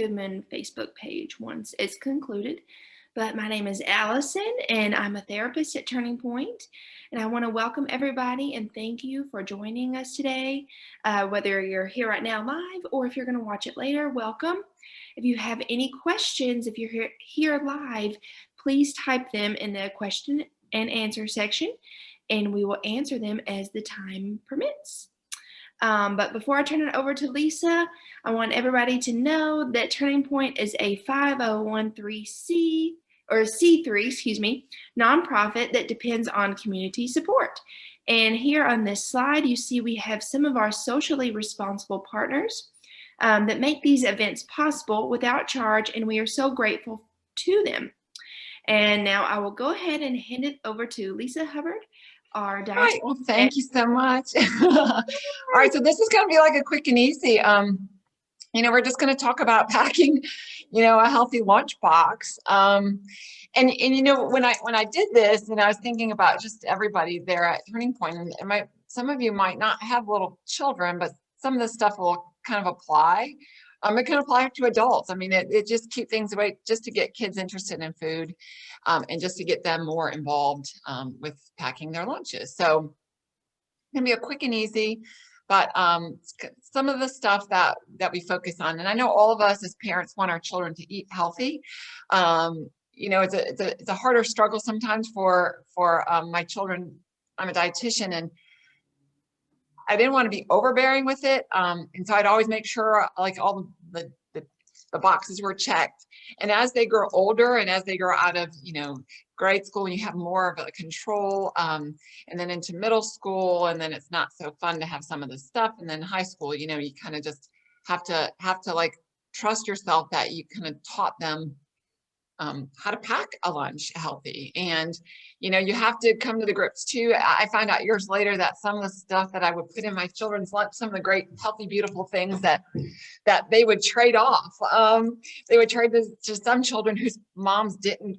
and Facebook page once it's concluded. But my name is Allison, and I'm a therapist at Turning Point. And I want to welcome everybody and thank you for joining us today. Whether you're here right now live or if you're going to watch it later, welcome. If you have any questions, if you're here live, please type them in the question and answer section, and we will answer them as the time permits. But before I turn it over to Lisa, I want everybody to know that Turning Point is a 501c3 nonprofit that depends on community support. And here on this slide, you see we have some of our socially responsible partners that make these events possible without charge, and we are so grateful to them. And now I will go ahead and hand it over to Lisa Hubbard, our dietitian. All right, well, thank you so much. All right, so this is going to be like a quick and easy. We're just going to talk about packing, a healthy lunch box. And when I did this, and I was thinking about just everybody there at Turning Point, and some of you might not have little children, but some of this stuff will kind of apply. It can apply to adults. I mean, it just keeps things away just to get kids interested in food, and just to get them more involved with packing their lunches. So it's gonna be a quick and easy, but some of the stuff that we focus on, and I know all of us as parents want our children to eat healthy. It's a harder struggle sometimes for my children. I'm a dietitian, and I didn't want to be overbearing with it. And so I'd always make sure like all the boxes were checked. And as they grow older and as they grow out of, grade school, and you have more of a control, and then into middle school, and then it's not so fun to have some of the stuff. And then high school, you kind of just have to like trust yourself that you kind of taught them how to pack a lunch healthy. And, you have to come to the grips too. I found out years later that some of the stuff that I would put in my children's lunch, some of the great, healthy, beautiful things that they would trade off. They would trade this to some children whose moms didn't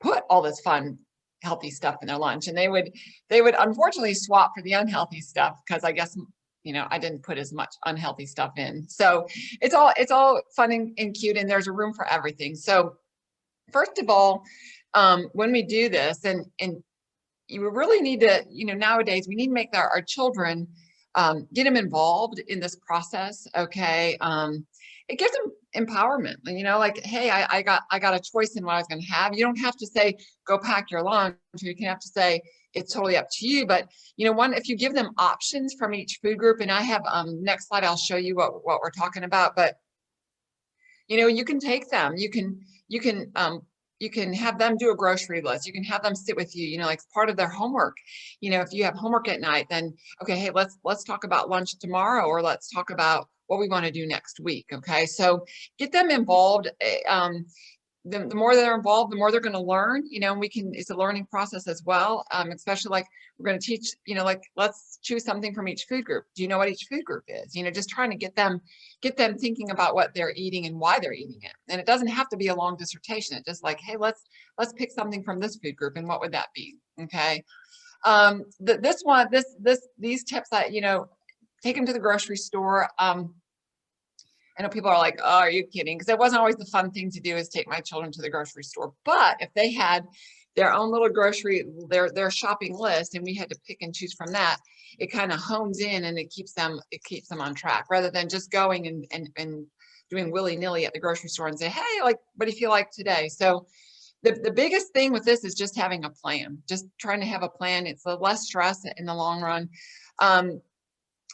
put all this fun, healthy stuff in their lunch. And they would unfortunately swap for the unhealthy stuff, because I guess, I didn't put as much unhealthy stuff in. So it's all fun and cute, and there's a room for everything. So first of all, when we do this, and you really need to, nowadays we need to make our children, get them involved in this process. Okay. It gives them empowerment, like, hey, I got a choice in what I was going to have. You don't have to say, go pack your lunch. You can have to say, it's totally up to you. But, if you give them options from each food group, and I have, next slide, I'll show you what we're talking about, but, you can take them, you can have them do a grocery list. You can have them sit with you, like part of their homework. If you have homework at night, then, okay, hey, let's talk about lunch tomorrow, or let's talk about what we want to do next week. Okay. So get them involved. The more they're involved, the more they're going to learn, and it's a learning process as well. Especially like we're going to teach, like, let's choose something from each food group. Do you know what each food group is? Just trying to get them thinking about what they're eating and why they're eating it. And it doesn't have to be a long dissertation. It's just like, hey, let's pick something from this food group, and what would that be? Okay. These tips that, take them to the grocery store. I know people are like, oh, are you kidding? Because it wasn't always the fun thing to do, is take my children to the grocery store. But if they had their own little their shopping list, and we had to pick and choose from that, it kind of hones in, and it keeps them on track, rather than just going and doing willy-nilly at the grocery store and say, hey, like, what do you feel like today? So the biggest thing with this is just having a plan, just trying to have a plan. It's a less stress in the long run.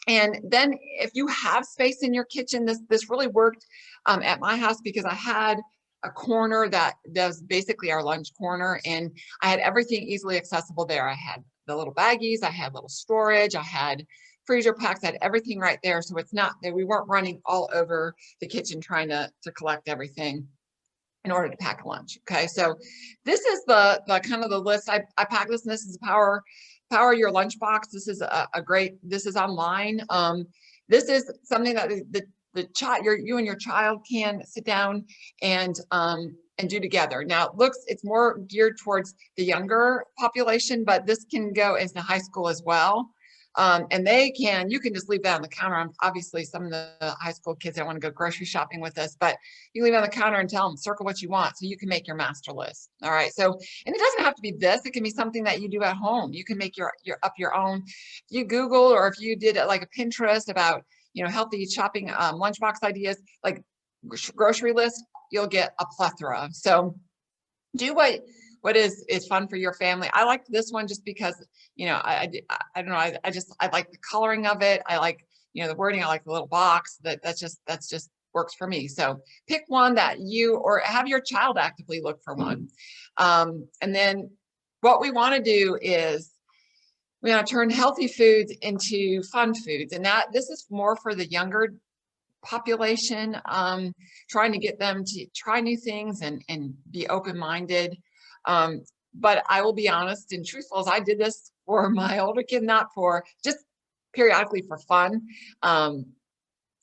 And then if you have space in your kitchen, this really worked at my house, because I had a corner that was basically our lunch corner, and I had everything easily accessible there. I had the little baggies, I had little storage, I had freezer packs, I had everything right there. So it's not that we weren't running all over the kitchen trying to collect everything in order to pack a lunch. Okay, so this is the kind of the list. I packed this, and this is Power Your Lunchbox. This is this is online. This is something that the child, you and your child can sit down and do together. Now it's more geared towards the younger population, but this can go into high school as well. And you can just leave that on the counter. Obviously, some of the high school kids don't want to go grocery shopping with us, but you leave it on the counter and tell them, circle what you want so you can make your master list. All right. So, and it doesn't have to be this. It can be something that you do at home. You can make your own. If you Google, or if you did like a Pinterest about, healthy shopping lunchbox ideas, like grocery list, you'll get a plethora. So do what is fun for your family. I like this one just because, I don't know, I like the coloring of it. I like, the wording. I like the little box. That's just works for me. So pick one that or have your child actively look for one. And then what we want to do is we want to turn healthy foods into fun foods. And this is more for the younger population, trying to get them to try new things and be open-minded. But I will be honest and truthful, as I did this for my older kid, not for just periodically for fun. And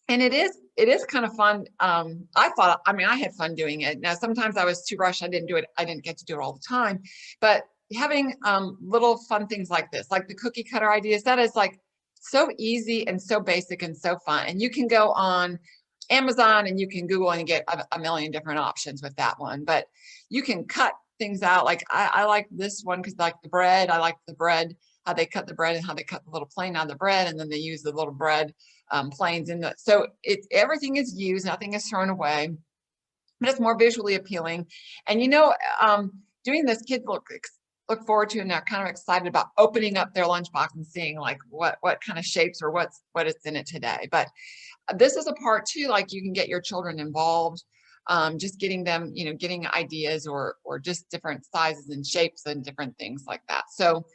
it is kind of fun. I had fun doing it. Now, sometimes I was too rushed. I didn't do it. I didn't get to do it all the time, but having little fun things like this, like the cookie cutter ideas, that is like so easy and so basic and so fun. And you can go on Amazon and you can Google and get a million different options with that one, but you can cut things out. Like I like this one because like the bread, I like the bread, how they cut the bread and how they cut the little plane on the bread. And then they use the little bread planes in the, so everything is used, nothing is thrown away, but it's more visually appealing. And doing this, kids look forward to, and they're kind of excited about opening up their lunchbox and seeing like what kind of shapes or what is in it today. But this is a part too, like you can get your children involved, just getting them, getting ideas or just different sizes and shapes and different things like that. So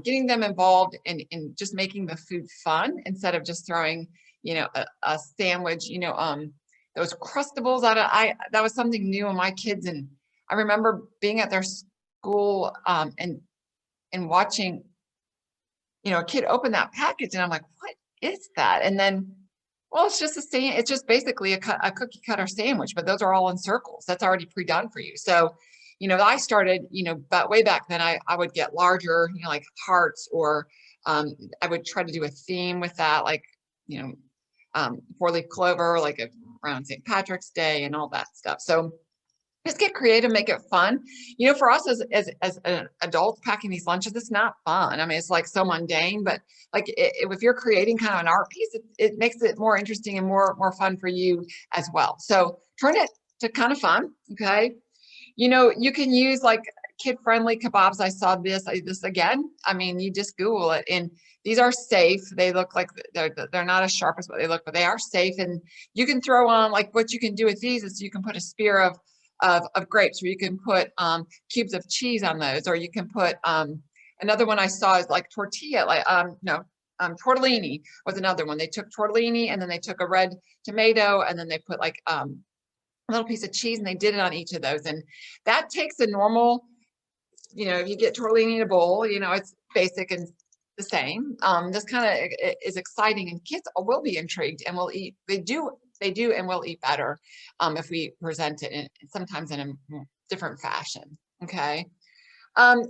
getting them involved in just making the food fun instead of just throwing, a sandwich, those Crustables that was something new on my kids. And I remember being at their school and watching, a kid open that package, and I'm like, what is that? And then, well, it's just it's just basically a cookie cutter sandwich, but those are all in circles. That's already pre-done for you. So, I started, but way back then I would get larger, like hearts, or I would try to do a theme with that, like, 4-leaf clover, like around St. Patrick's Day and all that stuff. So just get creative, make it fun. For us as an adult packing these lunches, it's not fun. I mean, it's like so mundane, but like if you're creating kind of an art piece, it makes it more interesting and more fun for you as well. So turn it to kind of fun. Okay. You can use like kid-friendly kebabs. I saw this again. I mean, you just Google it, and these are safe. They look like they're not as sharp as what they look, but they are safe. And you can throw on, like, what you can do with these is you can put a spear of grapes, or you can put cubes of cheese on those, or you can put another one I saw is like tortilla, like tortellini was another one. They took tortellini and then they took a red tomato and then they put like a little piece of cheese, and they did it on each of those. And that takes a normal, if you get tortellini in a bowl, it's basic and the same. This kind of is exciting, and kids will be intrigued and will eat. They do and will eat better if we present it sometimes in a different fashion. Okay.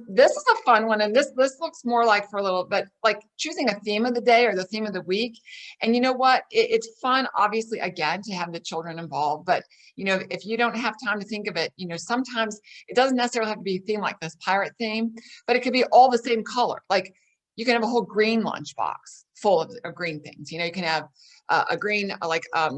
This is a fun one, and this looks more like for a little, but like choosing a theme of the day or the theme of the week. And you know what? It's fun, obviously, again, to have the children involved. But if you don't have time to think of it, sometimes it doesn't necessarily have to be a theme like this pirate theme, but it could be all the same color. Like you can have a whole green lunchbox full of green things. You can have a green, like a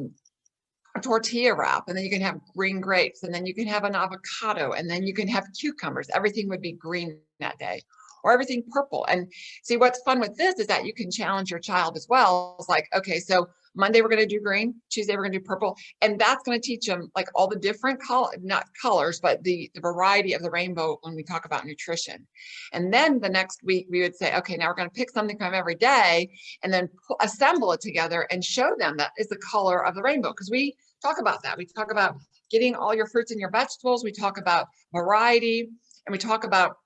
tortilla wrap, and then you can have green grapes, and then you can have an avocado, and then you can have cucumbers. Everything would be green that day, or everything purple. And see, what's fun with this is that you can challenge your child as well. It's like, okay, so Monday we're going to do green, Tuesday we're going to do purple, and that's going to teach them like all the different not colors, but the variety of the rainbow when we talk about nutrition. And then the next week we would say, okay, now we're going to pick something from every day and then assemble it together and show them that is the color of the rainbow. Because we talk about that. We talk about getting all your fruits and your vegetables. We talk about variety, and we talk about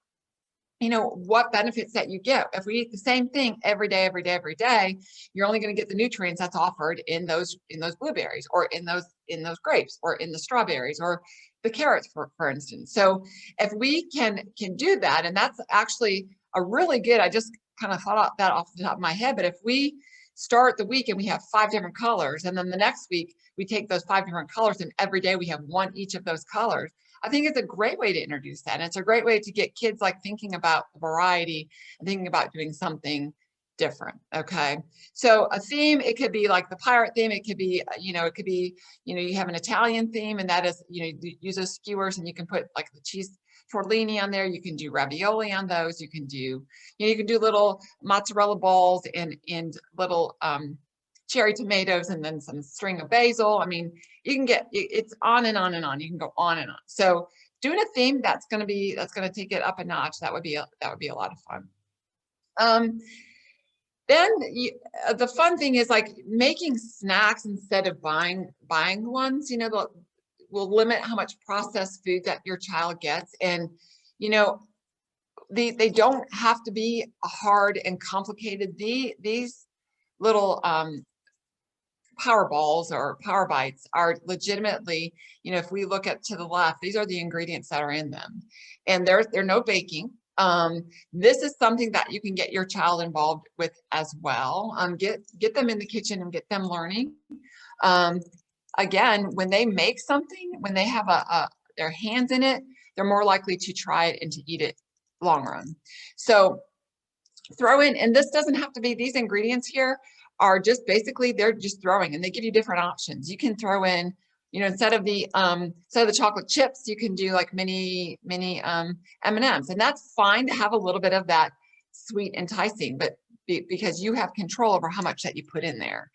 what benefits that you get. If we eat the same thing every day, you're only going to get the nutrients that's offered in those blueberries, or in those grapes, or in the strawberries, or the carrots, for instance. So if we can do that, and that's actually a really good, I just kind of thought that off the top of my head, but if we start the week and we have 5 different colors, and then the next week we take those 5 different colors and every day we have one each of those colors, I think it's a great way to introduce that. And it's a great way to get kids like thinking about variety and thinking about doing something different. Okay. So a theme, it could be like the pirate theme. It could be, it could be, you have an Italian theme, and that is, you use those skewers and you can put like the cheese tortellini on there. You can do ravioli on those. You can do, you can do little mozzarella balls and little cherry tomatoes, and then some string of basil. I mean, you can get, it's on and on and on. You can go on and on. So doing a theme, that's going to take it up a notch. That would be a lot of fun. Then the fun thing is like making snacks instead of buying ones. Will limit how much processed food that your child gets, and they don't have to be hard and complicated. These little power balls or power bites are legitimately, if we look at to the left, these are the ingredients that are in them, and they're no baking. This is something that you can get your child involved with as well. Get them in the kitchen and get them learning. Again, when they make something, when they have their hands in it, they're more likely to try it and to eat it long run. So throw in, and this doesn't have to be, these ingredients here are just basically, they're just throwing, and they give you different options. You can throw in, instead of the chocolate chips, you can do like mini M&Ms, and that's fine to have a little bit of that sweet enticing, but because you have control over how much that you put in there,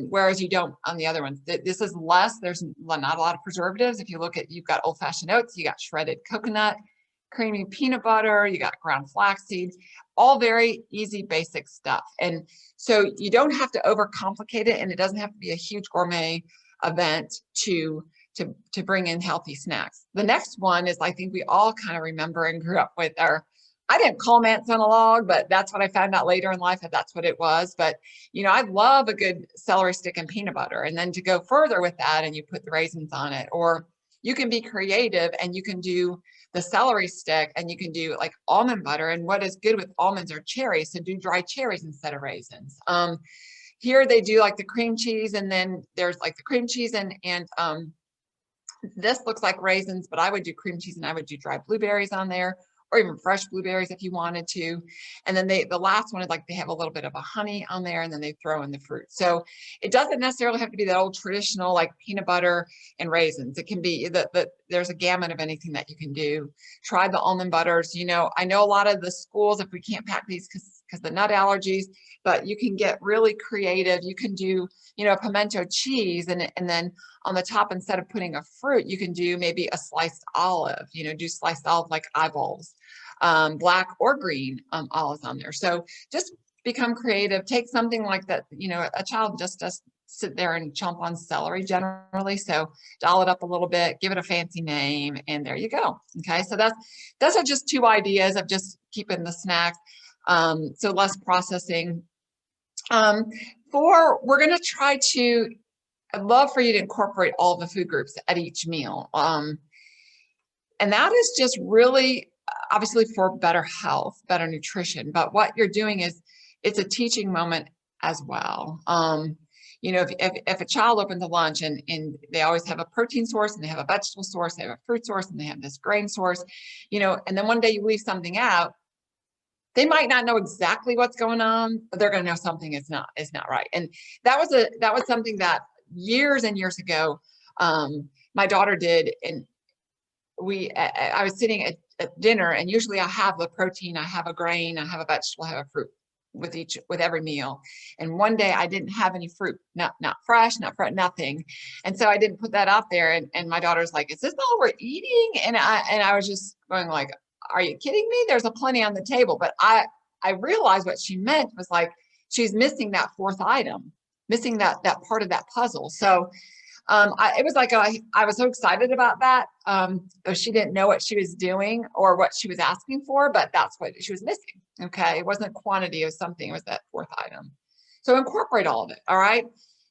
whereas you don't on the other ones. This is less. There's not a lot of preservatives. If you look at, you've got old-fashioned oats, you got shredded coconut, creamy peanut butter, you got ground flax seeds, all very easy, basic stuff. And so you don't have to overcomplicate it, and it doesn't have to be a huge gourmet event to bring in healthy snacks. The next one is, I think we all kind of remember and grew up with, I didn't call them ants on a log, but that's what I found out later in life that that's what it was. But, I love a good celery stick and peanut butter. And then to go further with that, and you put the raisins on it, or you can be creative and you can do the celery stick and you can do like almond butter. And what is good with almonds are cherries. So do dry cherries instead of raisins. Here they do like the cream cheese, and then there's like the cream cheese and this looks like raisins, but I would do cream cheese and I would do dry blueberries on there, or even fresh blueberries if you wanted to. And then the last one is like they have a little bit of a honey on there, and then they throw in the fruit. So it doesn't necessarily have to be that old traditional like peanut butter and raisins. It can be there's a gamut of anything that you can do. Try the almond butters. I know a lot of the schools, if we can't pack these because the nut allergies, but you can get really creative. You can do, pimento cheese, and then on the top, instead of putting a fruit, you can do maybe a sliced olive, do sliced olive like eyeballs, black or green olives on there. So just become creative. Take something like that. A child just does sit there and chomp on celery generally. So doll it up a little bit, give it a fancy name, and there you go. Okay. So those are just 2 ideas of just keeping the snacks. So less processing. We're going to try to, I'd love for you to incorporate all the food groups at each meal. And that is just really obviously for better health, better nutrition. But what you're doing is it's a teaching moment as well. If a child opens a lunch and they always have a protein source, and they have a vegetable source, they have a fruit source, and they have this grain source, and then one day you leave something out, they might not know exactly what's going on, but they're going to know something is not right. And that was something that years and years ago, my daughter did. And I was sitting at dinner, and usually I have the protein, I have a grain, I have a vegetable, I have a fruit with every meal. And one day I didn't have any fruit, not fresh, nothing. And so I didn't put that out there. And my daughter's like, "Is this all we're eating?" And I was just going like, "Are you kidding me? There's a plenty on the table." But I realized what she meant was like, she's missing that 4th item, missing that part of that puzzle. So it was like, I was so excited about that. Though she didn't know what she was doing or what she was asking for, but that's what she was missing. Okay. It wasn't quantity of something. It was that 4th item. So incorporate all of it. All right.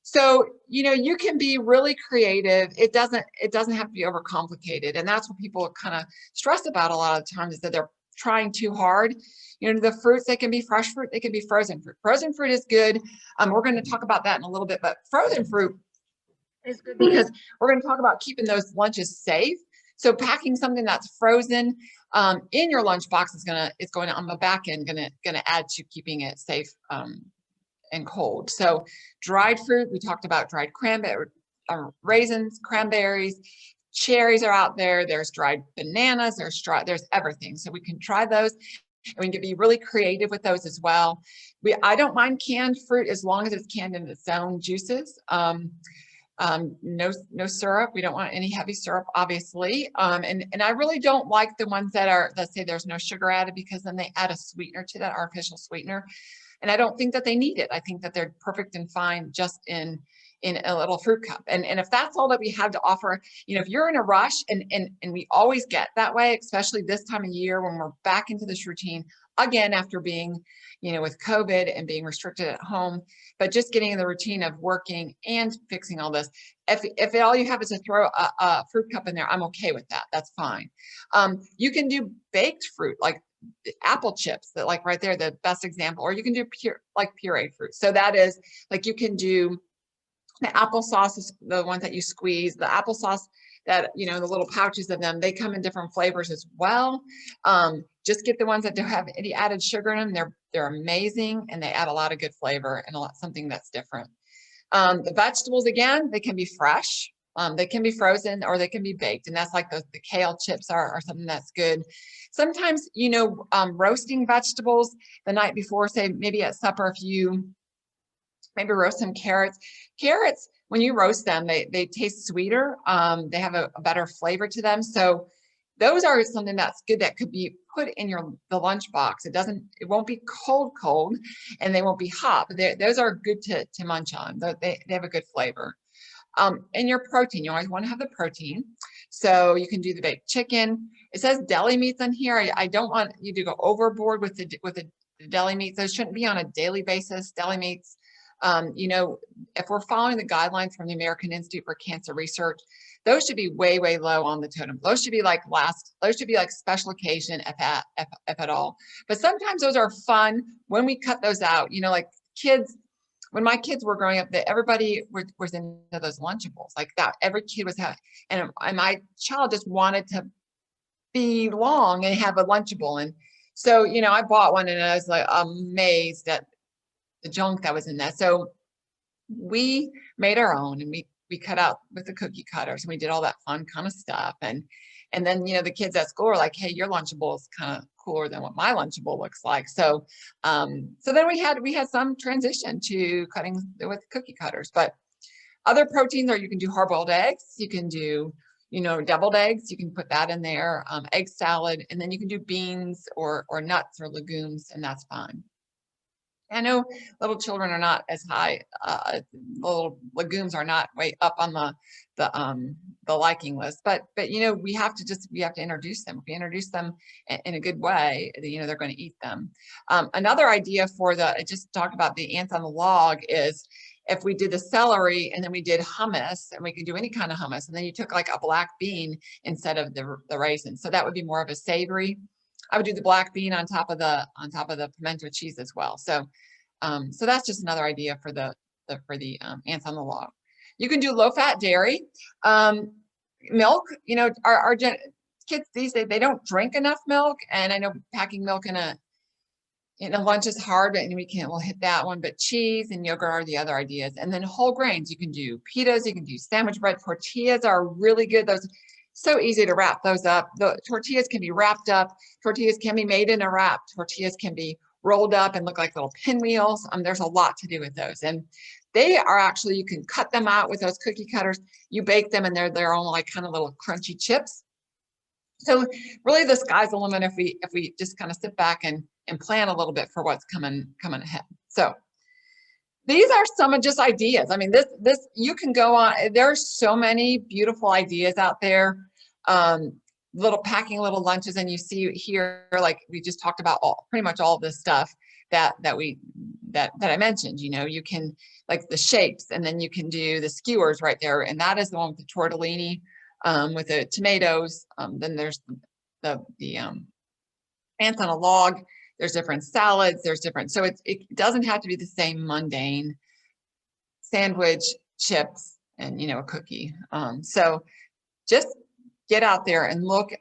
So, you can be really creative. It doesn't have to be overcomplicated. And that's what people kind of stress about a lot of the times, is that trying too hard. You know, the fruits, they can be fresh fruit, they can be frozen fruit. Frozen fruit is good. We're going to talk about that in a little bit, but frozen fruit is good because we're going to talk about keeping those lunches safe. So packing something that's frozen in your lunchbox is going to on the back end going to add to keeping it safe and cold. So dried fruit, we talked about dried cranberry, raisins, cranberries, cherries are out there. There's dried bananas. There's everything. So we can try those. And we can be really creative with those as well. I don't mind canned fruit as long as it's canned in its own juices. No syrup. We don't want any heavy syrup, obviously. And I really don't like the ones that say there's no sugar added, because then they add a sweetener to that, artificial sweetener. And I don't think that they need it. I think that they're perfect and fine just in a little fruit cup. And if that's all that we have to offer, you know, if you're in a rush, and we always get that way, especially this time of year when we're back into this routine again after being, you know, with COVID and being restricted at home, but just getting in the routine of working and fixing all this. If all you have is to throw a fruit cup in there, I'm okay with that. That's fine. You can do baked fruit, like apple chips, that like right there, the best example, or you can do pureed fruit. So that is like, you can do the applesauce, is the ones that you squeeze, the applesauce that, you know, the little pouches of them, they come in different flavors as well. Just get the ones that don't have any added sugar in them. They're amazing, and they add a lot of good flavor and something that's different. The vegetables, again, they can be fresh. They can be frozen, or they can be baked. And that's like the kale chips are something that's good. Sometimes, you know, roasting vegetables the night before, say maybe at supper, if you maybe roast some carrots. Carrots, when you roast them, they taste sweeter. They have a better flavor to them. So those are something that's good that could be put in the lunchbox. It won't be cold, and they won't be hot, but those are good to munch on. They have a good flavor. And your protein, you always want to have the protein. So you can do the baked chicken. It says deli meats on here. I don't want you to go overboard with the deli meats. Those shouldn't be on a daily basis. Deli meats, you know, if we're following the guidelines from the American Institute for Cancer Research, those should be way, way low on the totem. Those should be like special occasion, if at all. But sometimes those are fun when we cut those out. You know, like kids, when my kids were growing up, that everybody was into those Lunchables like that. Every kid was having, and my child just wanted to belong and have a Lunchable. And so, you know, I bought one, and I was like amazed at the junk that was in that. So we made our own, and we cut out with the cookie cutters, and we did all that fun kind of stuff. And then, you know, the kids at school were like, hey, your Lunchable is kind of cooler than what my Lunchable looks like. So so then we had some transition to cutting with cookie cutters. But other proteins are, you can do hard-boiled eggs, you can do, you know, deviled eggs, you can put that in there, egg salad, and then you can do beans or nuts or legumes, and that's fine. I know little children are not as high, little legumes are not way up on the liking list, but you know, we have to introduce them. If we introduce them in a good way, you know, they're going to eat them. Another idea I just talked about the ants on the log, is if we did the celery and then we did hummus, and we can do any kind of hummus, and then you took like a black bean instead of the raisins. So that would be more of a savory. I would do the black bean on top of the pimento cheese as well. So so that's just another idea for the ants on the log. You can do low-fat dairy. Milk, you know, our kids these days, they don't drink enough milk, and I know packing milk in a lunch is hard, but we'll hit that one. But cheese and yogurt are the other ideas. And then whole grains, you can do pitas, you can do sandwich bread. Tortillas are really good. Those so easy to wrap those up. The tortillas can be wrapped up. Tortillas can be made in a wrap. Tortillas can be rolled up and look like little pinwheels. There's a lot to do with those. And they are actually, you can cut them out with those cookie cutters. You bake them, and they're only like kind of little crunchy chips. So really the sky's the limit if we just kind of sit back and plan a little bit for what's coming ahead. So these are some of just ideas. I mean, this you can go on. There's so many beautiful ideas out there. Packing little lunches, and you see here, like we just talked about pretty much all of this stuff that I mentioned. You know, you can like the shapes, and then you can do the skewers right there, and that is the one with the tortellini with the tomatoes. Then there's the ants on a log, there's different salads, there's different, so it doesn't have to be the same mundane sandwich, chips, and a cookie. So just get out there and look,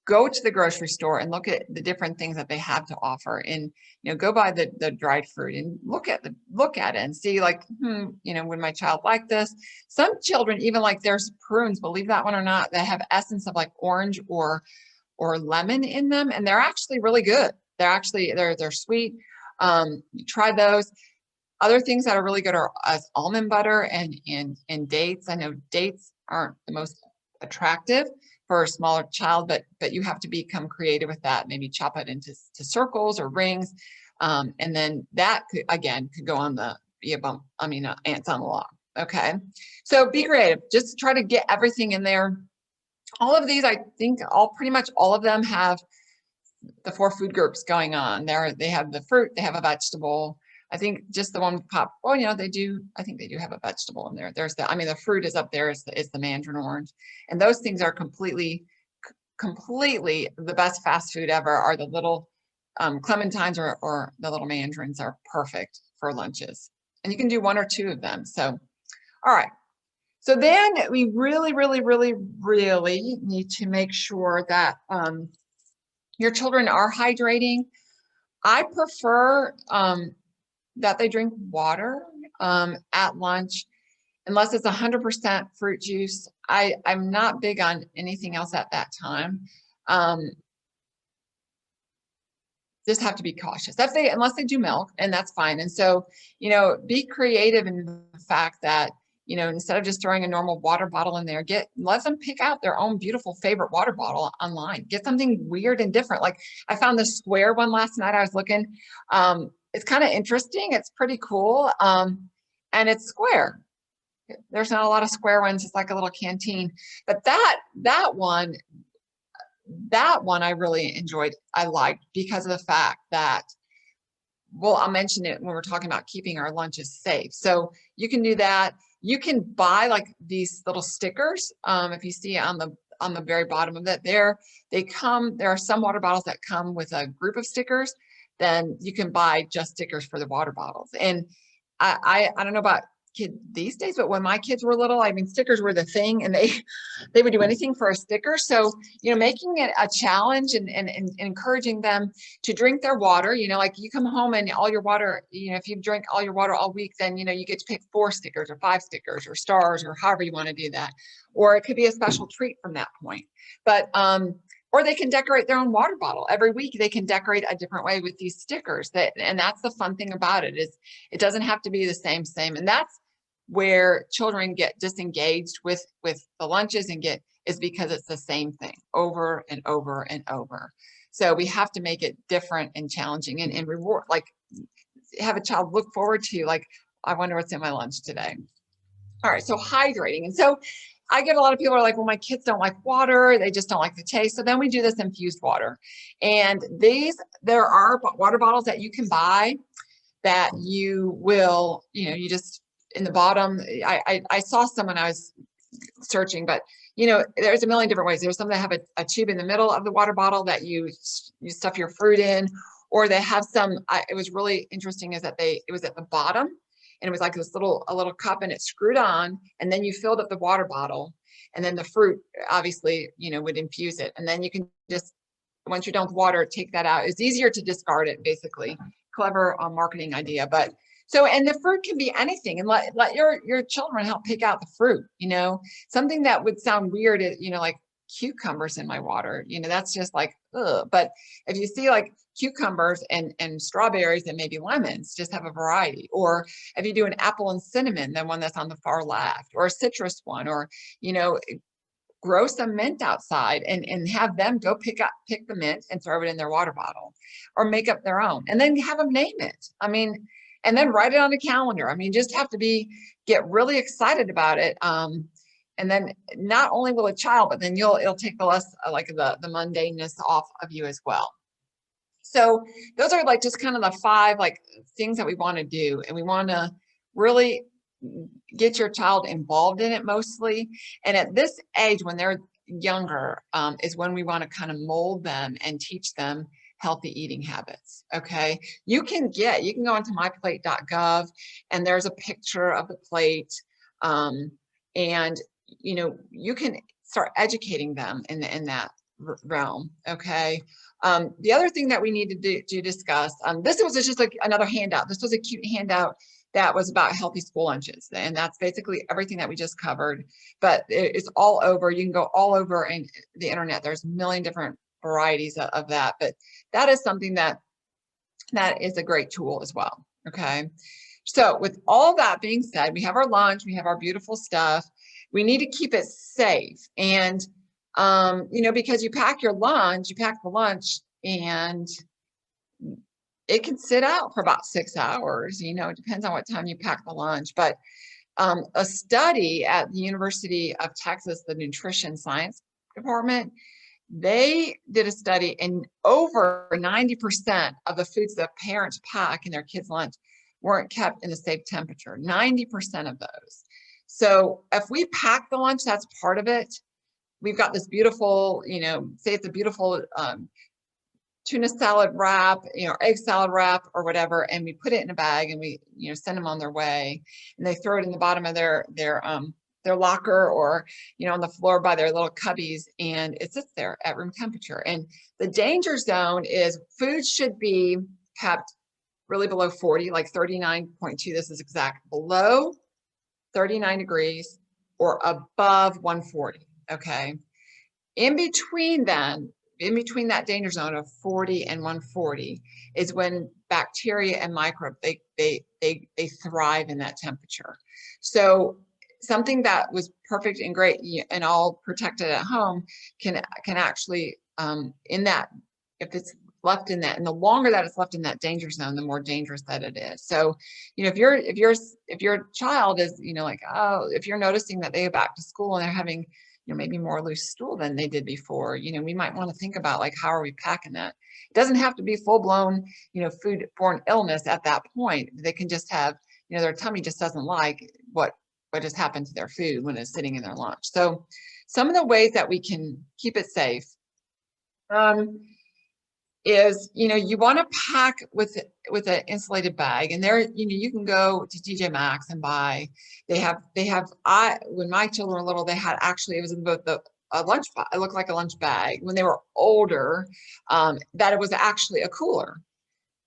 go to the grocery store and look at the different things that they have to offer, and go buy the dried fruit and look at it and see, like, would my child like this? Some children even like, there's prunes, believe that one or not, that have essence of like orange or lemon in them, and they're actually really good. They're sweet. Try those. Other things that are really good are almond butter and dates. I know dates aren't the most attractive for a smaller child, but you have to become creative with that. Maybe chop it into circles or rings, and then that could go on the ants on the log. Okay, so be creative. Just try to get everything in there. All of these, I think, pretty much all of them have the 4 food groups going on. They have the fruit, they have a vegetable. I think just the one pop. They do. I think they do have a vegetable in there. There's the fruit is up there. Is the mandarin orange, and those things are completely the best fast food ever. Are the little clementines or the little mandarins are perfect for lunches, and you can do 1 or 2 of them. So, all right. So then we really, really, really, really need to make sure that your children are hydrating. I prefer that they drink water at lunch, unless it's 100% fruit juice. I'm not big on anything else at that time. Just have to be cautious. Unless they do milk, and that's fine. And so, be creative in the fact that, instead of just throwing a normal water bottle in there, let them pick out their own beautiful favorite water bottle online. Get something weird and different. Like, I found the square one last night. I was looking. It's kind of interesting. It's pretty cool. And it's square. There's not a lot of square ones. It's like a little canteen. But that one I really enjoyed. I liked because of the fact that, well, I'll mention it when we're talking about keeping our lunches safe. So you can do that. You can buy like these little stickers. If you see on the very bottom of it, there are some water bottles that come with a group of stickers. Then you can buy just stickers for the water bottles. And I don't know about kids these days, but when my kids were little, stickers were the thing, and they would do anything for a sticker. So, making it a challenge and encouraging them to drink their water, like you come home and all your water, if you drink all your water all week, then, you get to pick 4 stickers or 5 stickers or stars or however you want to do that. Or it could be a special treat from that point. But, or they can decorate their own water bottle. Every week they can decorate a different way with these stickers. And that's the fun thing about it, is it doesn't have to be the same. And that's where children get disengaged with the lunches is because it's the same thing over and over and over. So we have to make it different and challenging and reward, like have a child look forward to, like, I wonder what's in my lunch today. All right, so hydrating. And so I get a lot of people are like, well, my kids don't like water. They just don't like the taste. So then we do this infused water. And there are water bottles that you can buy that you will, you just, in the bottom, I saw some when I was searching, but there's a million different ways. There's some that have a tube in the middle of the water bottle that you stuff your fruit in, or they have some. It was really interesting is that it was at the bottom, and it was like a little cup, and it screwed on, and then you filled up the water bottle, and then the fruit obviously would infuse it, and then you can just, once you're done with water, take that out. It's easier to discard it, basically. Clever marketing idea, but. So, and the fruit can be anything, and let your children help pick out the fruit, something that would sound weird, like cucumbers in my water, that's just like, ugh. But if you see like cucumbers and strawberries and maybe lemons, just have a variety. Or if you do an apple and cinnamon, the one that's on the far left, or a citrus one, or, grow some mint outside and have them go pick the mint and throw it in their water bottle, or make up their own, and then have them name it. And then write it on a calendar. Just have to get really excited about it. And then not only will a child, but then it'll take the less like the mundaneness off of you as well. So those are like just kind of the 5 like things that we want to do, and we want to really get your child involved in it mostly. And at this age, when they're younger is when we want to kind of mold them and teach them healthy eating habits. Okay, you can go onto myplate.gov, and there's a picture of the plate, and you can start educating them in that realm. Okay. The other thing that we need to discuss, this was just like another handout. This was a cute handout that was about healthy school lunches, and that's basically everything that we just covered. But it's all over. You can go all over in the internet. There's a million different varieties of that, but that is something that is a great tool as well. Okay. So with all that being said, we have our lunch, we have our beautiful stuff. We need to keep it safe. And, because you pack the lunch, and it can sit out for about 6 hours. It depends on what time you pack the lunch. But a study at the University of Texas, the Nutrition Science Department, they did a study, and over 90% of the foods that parents pack in their kids' lunch weren't kept in a safe temperature, 90% of those. So if we pack the lunch, that's part of it. We've got this beautiful, say it's a beautiful tuna salad wrap, egg salad wrap or whatever, and we put it in a bag and we, send them on their way, and they throw it in the bottom of their locker, or, on the floor by their little cubbies, and it sits there at room temperature. And the danger zone is food should be kept really below 40, like 39.2. This is exact, below 39 degrees or above 140. Okay. In between that danger zone of 40 and 140 is when bacteria and microbes, they thrive in that temperature. So something that was perfect and great and all protected at home can actually, in that, if it's left in that, and the longer that it's left in that danger zone, the more dangerous that it is. So, if your child is, if you're noticing that they go back to school and they're having, maybe more loose stool than they did before, we might want to think about, like, how are we packing that? It doesn't have to be full-blown, food-borne illness at that point. They can just have, their tummy just doesn't like what just happened to their food when it's sitting in their lunch. So some of the ways that we can keep it safe is, you want to pack with an insulated bag, and there, you can go to TJ Maxx and buy. They have. When my children were little, they had, actually, it was in both a lunch. It looked like a lunch bag. When they were older, that it was actually a cooler,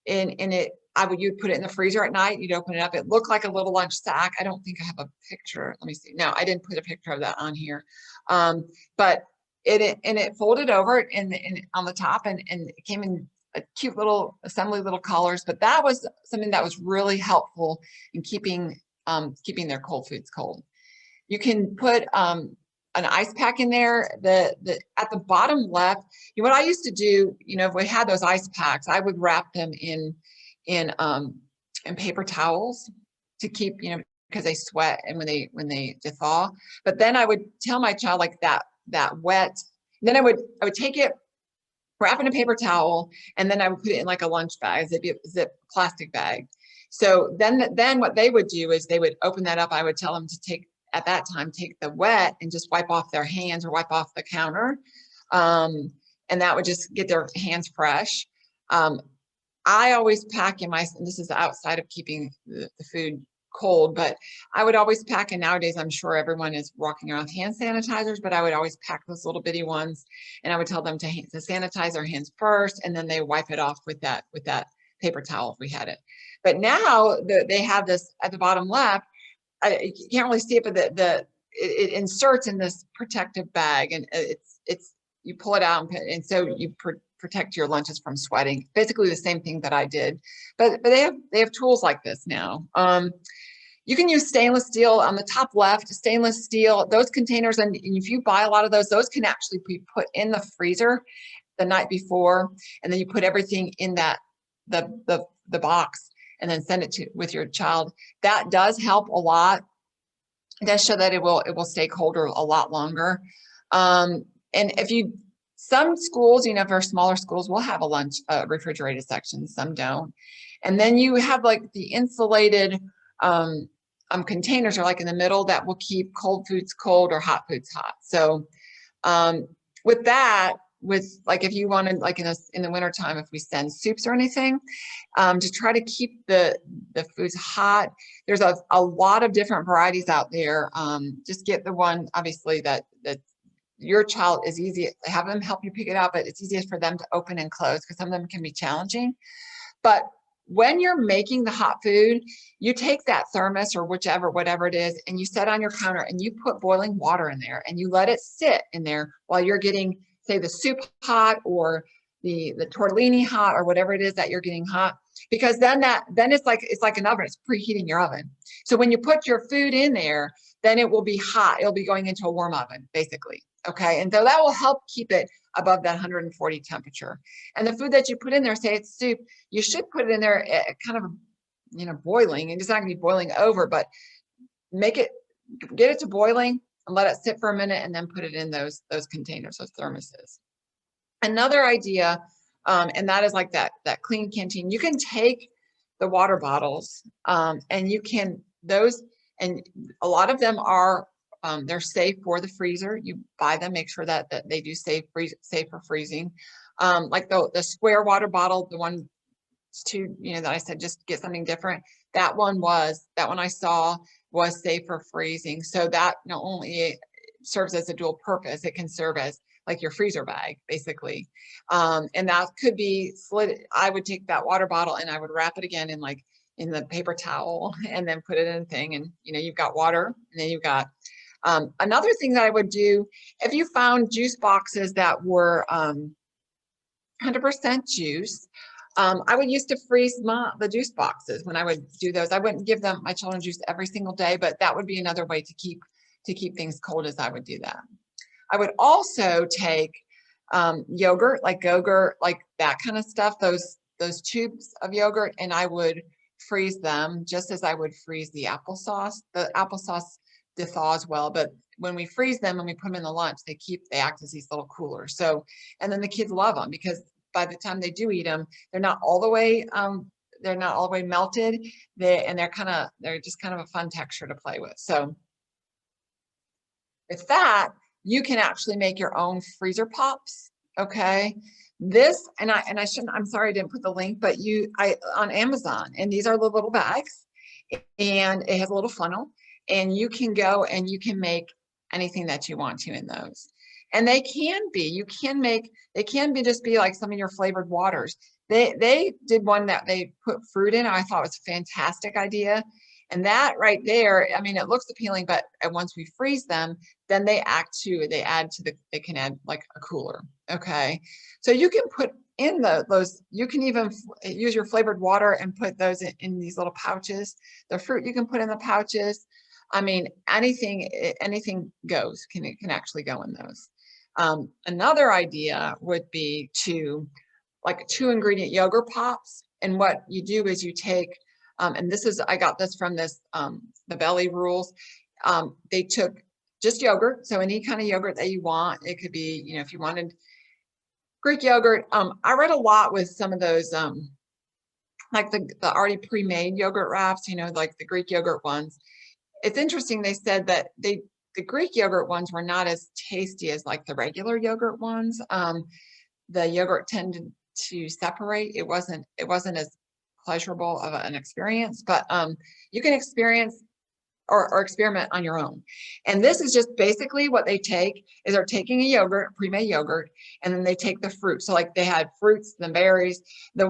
and it. You'd put it in the freezer at night. You'd open it up. It looked like a little lunch sack. I don't think I have a picture. Let me see. No, I didn't put a picture of that on here. But it folded over on the top, and it came in a cute little assembly little collars. But that was something that was really helpful in keeping their cold foods cold. You can put an ice pack in there. At the bottom left, what I used to do, if we had those ice packs, I would wrap them in paper towels to keep, because they sweat and when they thaw. But then I would tell my child, like, that wet, then I would take it, wrap in a paper towel, and then I would put it in like a lunch bag, zip plastic bag. So then what they would do is they would open that up. I would tell them to take the wet and just wipe off their hands or wipe off the counter. And that would just get their hands fresh. I always pack and this is outside of keeping the food cold, but I would always pack, and nowadays I'm sure everyone is walking around with hand sanitizers, but I would always pack those little bitty ones, and I would tell them to sanitize their hands first, and then they wipe it off with that paper towel if we had it. But now they have this at the bottom left. You can't really see it, but it inserts in this protective bag, and it's you pull it out, and so you protect your lunches from sweating. Basically the same thing that I did, but they have tools like this now. You can use stainless steel on the top left, stainless steel, those containers. And if you buy a lot of those can actually be put in the freezer the night before. And then you put everything in the box and then send it with your child. That does help a lot. It does show that it will stay colder a lot longer. And some schools, for smaller schools, will have a refrigerated section. Some don't. And then you have like the insulated containers are like in the middle that will keep cold foods cold or hot foods hot. So With that, with like if you wanted like in the wintertime, if we send soups or anything, to try to keep the foods hot, there's a lot of different varieties out there. Just get the one obviously that your child is easy, have them help you pick it out, but it's easiest for them to open and close because some of them can be challenging. But when you're making the hot food, you take that thermos or whatever it is, and you set on your counter and you put boiling water in there and you let it sit in there while you're getting, say, the soup hot or the tortellini hot or whatever it is that you're getting hot, because then it's like an oven, it's preheating your oven. So when you put your food in there, then it will be hot. It'll be going into a warm oven, basically. Okay. And so that will help keep it above that 140 temperature. And the food that you put in there, say it's soup, you should put it in there at kind of, boiling, and it's not gonna be boiling over, but get it to boiling and let it sit for a minute and then put it in those containers, those thermoses. Another idea, and that is like that clean canteen. You can take the water bottles, and you can, and a lot of them are, they're safe for the freezer. You buy them, make sure that they do safe for freezing. Like the square water bottle, the one that I said, just get something different. That one I saw was safe for freezing. So that not only serves as a dual purpose, it can serve as like your freezer bag, basically. And that could be slid. I would take that water bottle and I would wrap it again in the paper towel and then put it in a thing. And, you've got water, and then you've got, another thing that I would do, if you found juice boxes that were 100% juice, I would used to freeze the juice boxes when I would do those. I wouldn't give my children juice every single day, but that would be another way to keep things cold, as I would do that. I would also take yogurt, like Go-Gurt, like that kind of stuff, those tubes of yogurt, and I would freeze them just as I would freeze the applesauce. The applesauce thaws well, but when we freeze them and we put them in the lunch, they act as these little coolers. So, and then the kids love them because by the time they do eat them, they're not all the way melted. They're just kind of a fun texture to play with. So with that, you can actually make your own freezer pops. Okay. I'm sorry I didn't put the link, but on Amazon, and these are the little bags, and it has a little funnel, and you can go and you can make anything that you want to in those. And they can be just be like some of your flavored waters. They did one that they put fruit in. I thought it was a fantastic idea. And that right there, I mean, it looks appealing, but once we freeze them, then they can add like a cooler. Okay. So you can put in you can even use your flavored water and put those in these little pouches. The fruit you can put in the pouches. I mean, anything goes, can actually go in those. Another idea would be like 2-ingredient yogurt pops. And what you do is you take, and I got this from the Belly Rules. They took just yogurt. So any kind of yogurt that you want. It could be, if you wanted Greek yogurt. I read a lot with some of those, like the already pre-made yogurt wraps, like the Greek yogurt ones. It's interesting. They said that the Greek yogurt ones were not as tasty as like the regular yogurt ones. The yogurt tended to separate. It wasn't as pleasurable of an experience, but you can experience or experiment on your own. And this is just basically what they take is they're taking a yogurt, pre-made yogurt, and then they take the fruit. So like they had fruits, the berries, the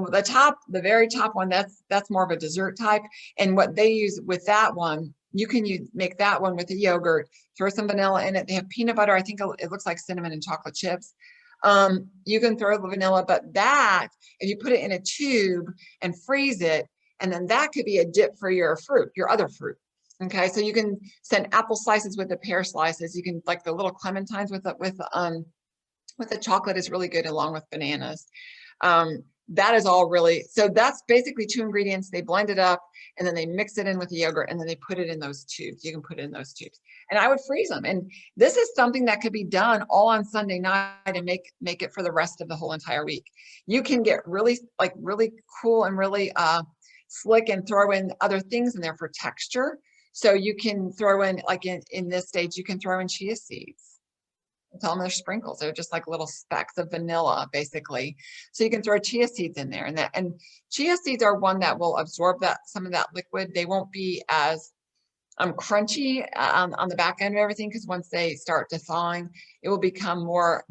very top one, that's more of a dessert type. And what they use with that one, you can make that one with the yogurt, throw some vanilla in it. They have peanut butter. I think it looks like cinnamon and chocolate chips. You can throw the vanilla, but that, if you put it in a tube and freeze it, and then that could be a dip for your other fruit. Okay, so you can send apple slices with the pear slices. You can, like the little clementines with the chocolate is really good along with bananas. That is all really, so that's basically 2 ingredients. They blend it up and then they mix it in with the yogurt and then they put it in those tubes. You can put it in those tubes. And I would freeze them. And this is something that could be done all on Sunday night and make it for the rest of the whole entire week. You can get really cool and really slick and throw in other things in there for texture. So you can throw in, like in this stage, you can throw in chia seeds. Tell them they're sprinkles. They're just like little specks of vanilla, basically. So you can throw chia seeds in there, and chia seeds are one that will absorb some of that liquid. They won't be as crunchy on the back end of everything, because once they start to thawing, it will become more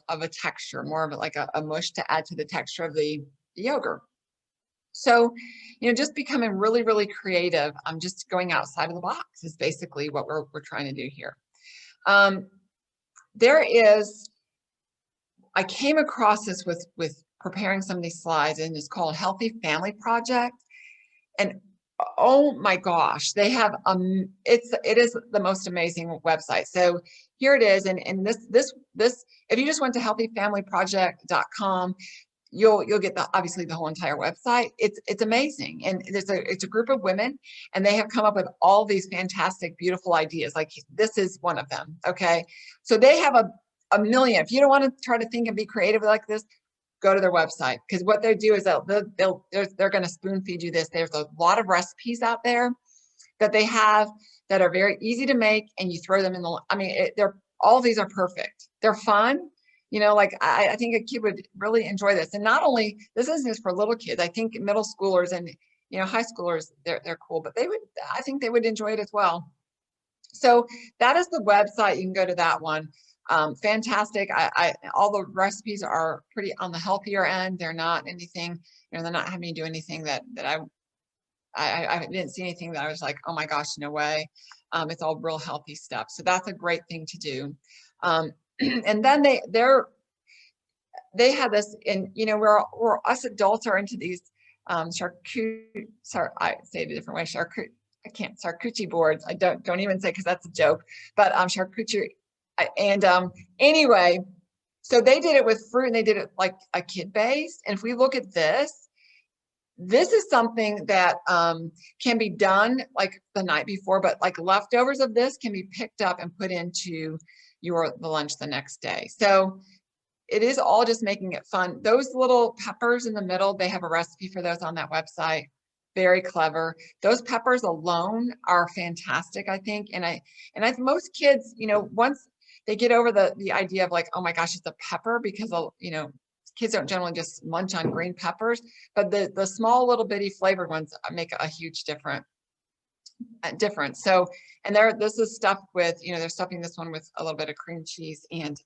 of a texture, more of like a mush to add to the texture of the yogurt. So, just becoming really, really creative. I'm just going outside of the box is basically what we're trying to do here. I came across this with preparing some of these slides, and it's called Healthy Family Project. And oh my gosh, they have it is the most amazing website. So here it is, and this if you just went to healthyfamilyproject.com, you'll get obviously the whole entire website. It's amazing, and it's a group of women, and they have come up with all these fantastic, beautiful ideas. Like this is one of them. Okay, so they have a million. If you don't want to try to think and be creative like this, go to their website, because what they do is they're going to spoon feed you this. There's a lot of recipes out there that they have that are very easy to make, and you throw them in the. I mean, all these are perfect. They're fun. Like I think a kid would really enjoy this. And not only this isn't just for little kids. I think middle schoolers and high schoolers, they're cool, but I think they would enjoy it as well. So that is the website. You can go to that one. Fantastic. All the recipes are pretty on the healthier end. They're not anything, they're not having me do anything that I didn't see anything that I was like, oh my gosh, no way. It's all real healthy stuff. So that's a great thing to do. And then they have this, and we're us adults are into these charcuterie boards. I don't even say, because that's a joke, but charcuterie. And anyway, so they did it with fruit, and they did it like a kid based. And if we look at this is something that can be done like the night before, but like leftovers of this can be picked up and put into the lunch the next day. So it is all just making it fun. Those little peppers in the middle, they have a recipe for those on that website. Very clever. Those peppers alone are fantastic, I think. And I most kids, once they get over the idea of like, oh my gosh, it's a pepper, because kids don't generally just munch on green peppers, but the small little bitty flavored ones make a huge difference. So, and this is stuffed with, they're stuffing this one with a little bit of cream cheese, and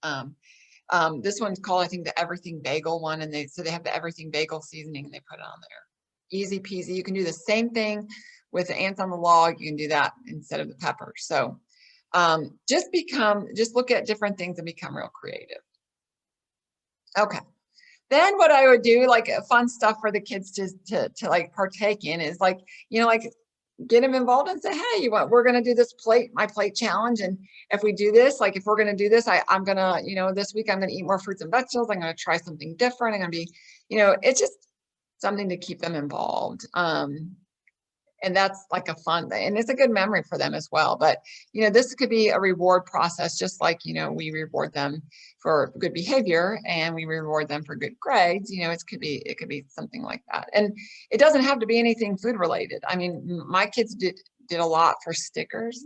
this one's called, I think, the Everything Bagel one, and they have the Everything Bagel seasoning, and they put it on there. Easy peasy. You can do the same thing with the ants on the log. You can do that instead of the peppers. So just look at different things and become real creative. Okay. Then what I would do, like fun stuff for the kids to like partake in, is like, get them involved and say, hey, we're going to do this my plate challenge. And if we do this, like if we're going to do this, I'm going to, this week I'm going to eat more fruits and vegetables. I'm going to try something different. I'm going to be, it's just something to keep them involved. And that's like a fun thing, and it's a good memory for them as well. But, this could be a reward process, just like, we reward them for good behavior and we reward them for good grades. It could be something like that. And it doesn't have to be anything food related. I mean, my kids did a lot for stickers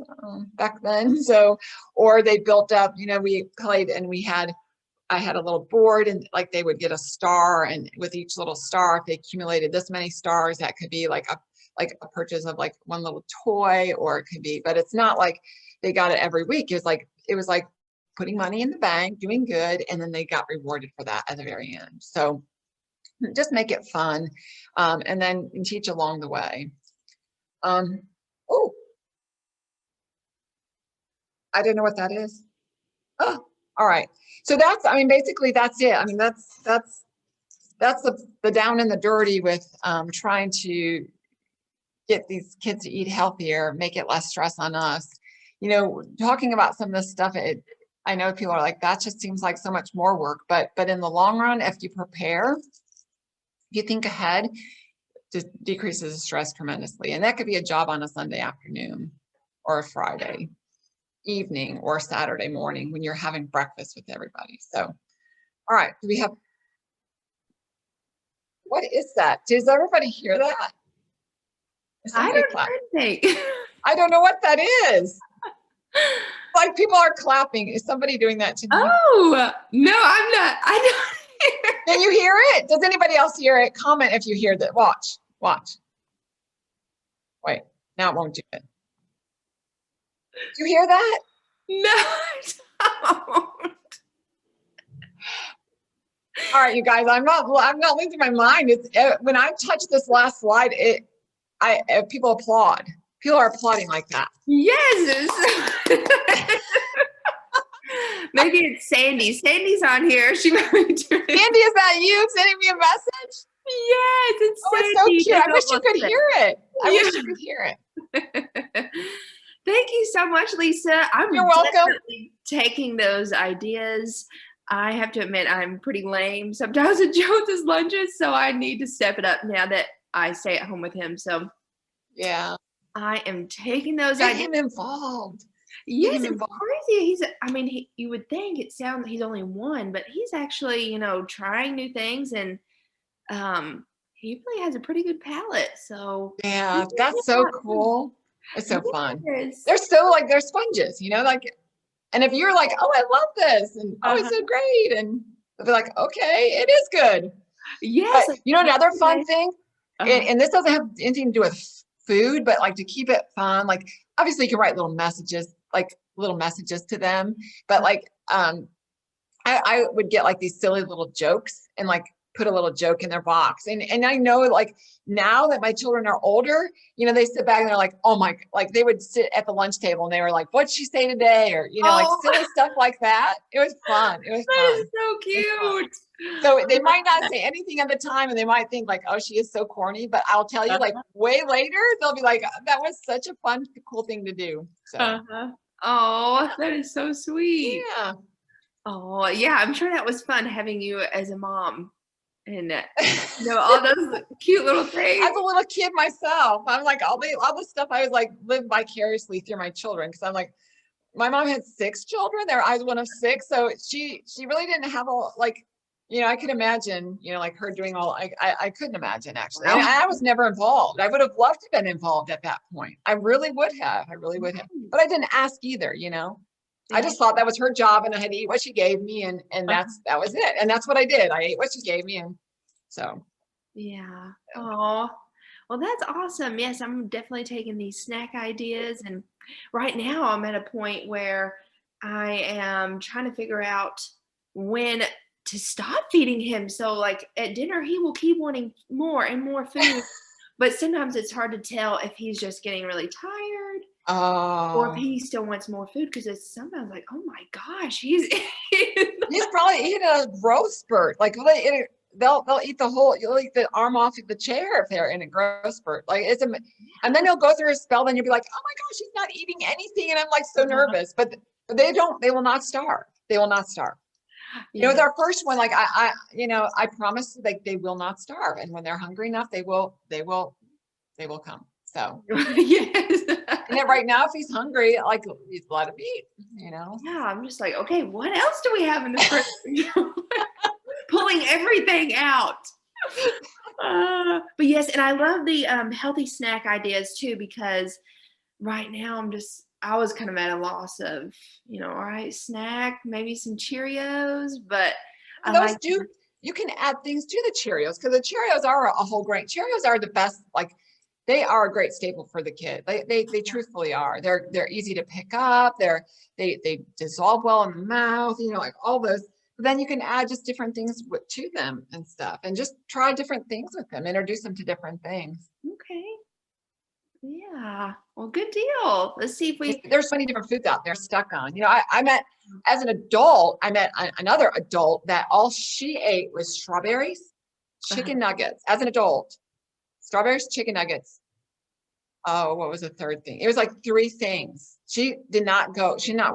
back then. So, or they built up, we played, and I had a little board, and like they would get a star, and with each little star, if they accumulated this many stars, that could be like a purchase of like one little toy, or it could be, but it's not like they got it every week. It was like putting money in the bank, doing good, and then they got rewarded for that at the very end. So just make it fun, and then teach along the way. Oh, I don't know what that is. Oh, all right. So basically that's it. I mean, that's the down and the dirty with trying to get these kids to eat healthier, make it less stress on us. Talking about some of this stuff, I know people are like, that just seems like so much more work, but in the long run, if you prepare, if you think ahead, just decreases the stress tremendously. And that could be a job on a Sunday afternoon, or a Friday evening, or Saturday morning when you're having breakfast with everybody. So, all right, do we have, what is that? Does everybody hear that? I don't think. I don't know what that is. Like people are clapping. Is somebody doing that to me? Oh, no, I'm not. I don't. Can you hear it? Does anybody else hear it? Comment if you hear that. Watch, watch. Wait, now it won't do it. Do you hear that? No, I don't. All right, you guys, I'm not losing my mind. It's when I touch this last slide, people applaud. People are applauding like that. Yes. Maybe it's Sandy. Sandy's on here. She might be turning. Andy, is that you sending me a message? Yes, it's Oh, Sandy. it's so cute. I wish you could Listen. hear it. I Yeah. wish you could hear it. Thank you so much, Lisa. I'm You're welcome. definitely taking those ideas. I have to admit, I'm pretty lame sometimes at Jones's lunches, so I need to step it up now that I stay at home with him. So Yeah. I am taking those Get ideas. him involved. Yes, it's crazy. You would think it sounds he's only one, but he's actually, trying new things, and he really has a pretty good palate. So Yeah, that's so cool. It's so fun. Yes. They're so like they're sponges, like, and if you're like, oh, I love this, and oh, it's so great, and they'll be like, okay, it is good. Yes. But another fun thing, and this doesn't have anything to do with food, but like to keep it fun, like obviously you can write little messages to them, but like I would get like these silly little jokes and like put a little joke in their box. And I know like now that my children are older, they sit back and they're like, oh my, like they would sit at the lunch table and they were like, what'd she say today? Or, like silly stuff like that. It was fun. It was fun. That is so cute. So they might not say anything at the time and they might think like, oh, she is so corny, but I'll tell you like way later, they'll be like, that was such a fun, cool thing to do. So. Oh, that is so sweet. Yeah. Oh, yeah. I'm sure that was fun having you as a mom and all those cute little things. As a little kid myself, I'm like all the stuff I was like live vicariously through my children, because I'm like, my mom had 6 children. I was one of 6, so she really didn't have all like, I could imagine, like her doing all. I couldn't imagine actually. And I was never involved. I would have loved to have been involved at that point. I really would have. But I didn't ask either. I just thought that was her job, and I had to eat what she gave me, and that was it. And that's what I did. I ate what she gave me, and so. Yeah. Oh, well, that's awesome. Yes, I'm definitely taking these snack ideas, and right now I'm at a point where I am trying to figure out when to stop feeding him. So like at dinner, he will keep wanting more and more food, but sometimes it's hard to tell if he's just getting really tired. Or if he still wants more food, because it's sometimes like, oh my gosh, he's probably eating a growth spurt. Like they'll eat you'll eat the arm off of the chair if they're in a growth spurt. Like and then he'll go through a spell, then you'll be like, oh my gosh, he's not eating anything, and I'm like so nervous. But they will not starve. They will not starve. With our first one, like I promise like they will not starve, and when they're hungry enough, they will come. So yes. And then right now, if he's hungry, like he's let him eat, Yeah, I'm just like, okay, what else do we have in the fridge? Pulling everything out. But yes, and I love the healthy snack ideas too, because right now I was kind of at a loss of, all right, snack, maybe some Cheerios, but you can add things to the Cheerios, because the Cheerios are a whole grain. Cheerios are the best, like they are a great staple for the kid. They truthfully are. They're easy to pick up. They dissolve well in the mouth, like all those. But then you can add just different things to them and stuff, and just try different things with them, introduce them to different things. Okay. Yeah. Well, good deal. Let's see if there's so many different foods out there stuck on. I met as an adult, I met another adult that all she ate was strawberries, chicken nuggets as an adult. Strawberries, chicken nuggets. Oh, what was the third thing? It was like 3 things. She did not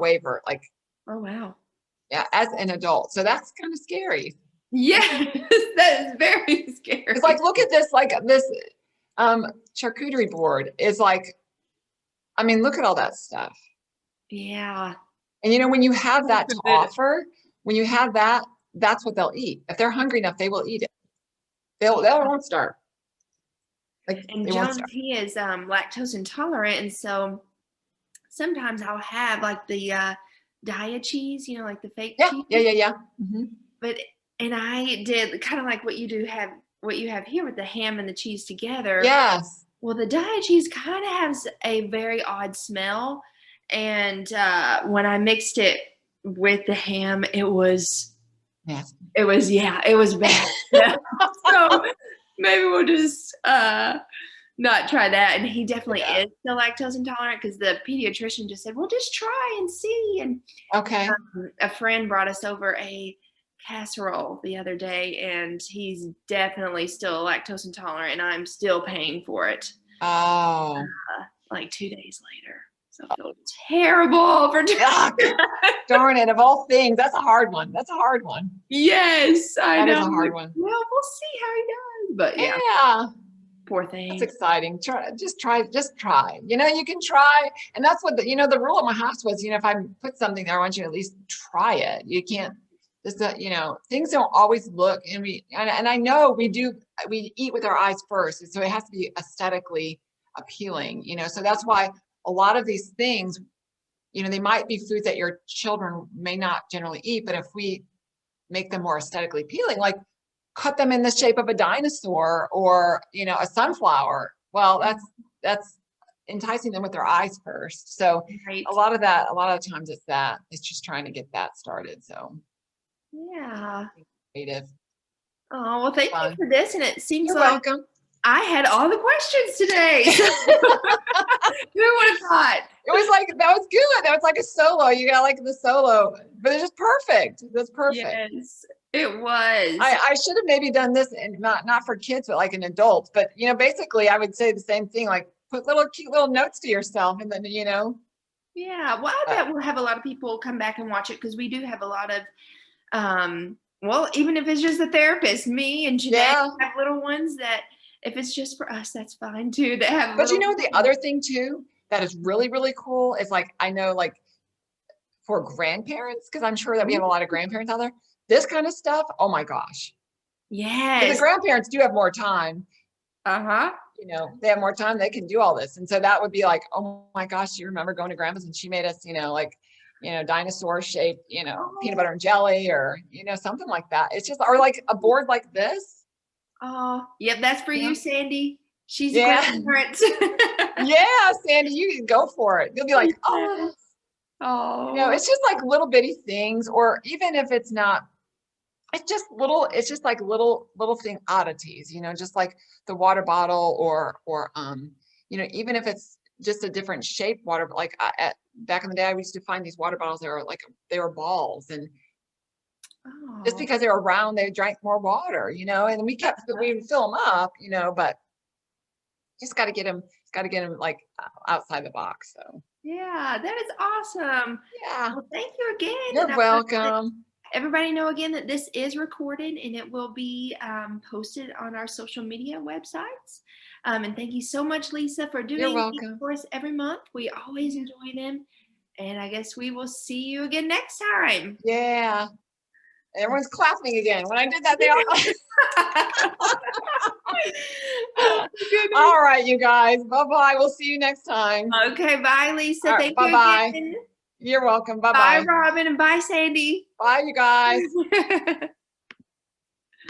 waver. Like, oh, wow. Yeah, as an adult. So that's kind of scary. Yes, that is very scary. It's like, look at this, like this charcuterie board is like, I mean, look at all that stuff. Yeah. And when you have that to offer, when you have that, that's what they'll eat. If they're hungry enough, they will eat it. They won't starve. And Jones, he is lactose intolerant, and so sometimes I'll have like the Dia cheese, you know, like the fake Yeah, cheese. yeah. Hmm. But and I did kind of like what you have here with the ham and the cheese together. Yes. Well, the Dia cheese kind of has a very odd smell, and when I mixed it with the ham, Yes. it was bad. Yeah. So maybe we'll just not try that. And he definitely Yeah. is still lactose intolerant because the pediatrician just said, "Well, just try and see." And Okay. a friend brought us over a casserole the other day, and he's definitely still lactose intolerant, and I'm still paying for it Oh. like 2 days later. So I feel terrible for doing Yuck. that. Darn it. Of all things, that's a hard one. That's a hard one. Yes, I That is know. a hard one. Well, we'll see how he does. But yeah, Yeah. poor That's thing. exciting. Just try. You know, you can try. And that's what the rule at my house was, if I put something there, I want you to at least try it. You can't just, things don't always look, and I know we eat with our eyes first. So it has to be aesthetically appealing, so that's why a lot of these things, they might be foods that your children may not generally eat, but if we make them more aesthetically appealing, like cut them in the shape of a dinosaur or a sunflower, well, that's enticing them with their eyes first. So Right. a lot of times it's just trying to get that started. So Yeah. creative. Oh, well, thank Fun. you for this. And it seems You're like welcome. I had all the questions today. Who would have thought? It was like, that was good. That was like a solo. You got like the solo, but it's just perfect. That's perfect. Yes, it was. I should have maybe done this, and not for kids, but like an adult. But basically I would say the same thing, like put cute little notes to yourself, and then Yeah, well, I bet we'll have a lot of people come back and watch it because we do have a lot of, well, even if it's just the therapist, me and Janae have little ones that if it's just for us, that's fine too. That have. But the other thing too that is really, really cool is like, I know like for grandparents, because I'm sure that we have a lot of grandparents out there, this kind of stuff, oh my gosh. Yes. The grandparents do have more time. Uh-huh. They have more time, they can do all this. And so that would be like, oh my gosh, you remember going to grandma's and she made us, like, dinosaur shaped, peanut butter and jelly, or, something like that. It's just, or like a board like this. Oh, yep, that's for you, Sandy. She's a Yeah. grandparent. Yeah, Sandy, you can go for it. You'll be like, oh. Oh. It's just like little bitty things, or even if it's not, it's just like little thing oddities, just like the water bottle, or even if it's just a different shaped water, like back in the day, I used to find these water bottles that were like, they were balls, and just because they were round, they drank more water, and we would fill them up, but just got to get them like outside the box. So yeah, that is awesome. Yeah. Well, thank you again. You're welcome. Everybody know again that this is recorded and it will be posted on our social media websites. And thank you so much, Lisa, for doing these for us every month. We always enjoy them. And I guess we will see you again next time. Yeah. Everyone's clapping again. When I did that, they all. All right, you guys. Bye-bye. We'll see you next time. Okay. Bye, Lisa. Right, thank bye-bye. you again. You're welcome. Bye-bye. Bye, Robin, and bye, Sandy. Bye, you guys.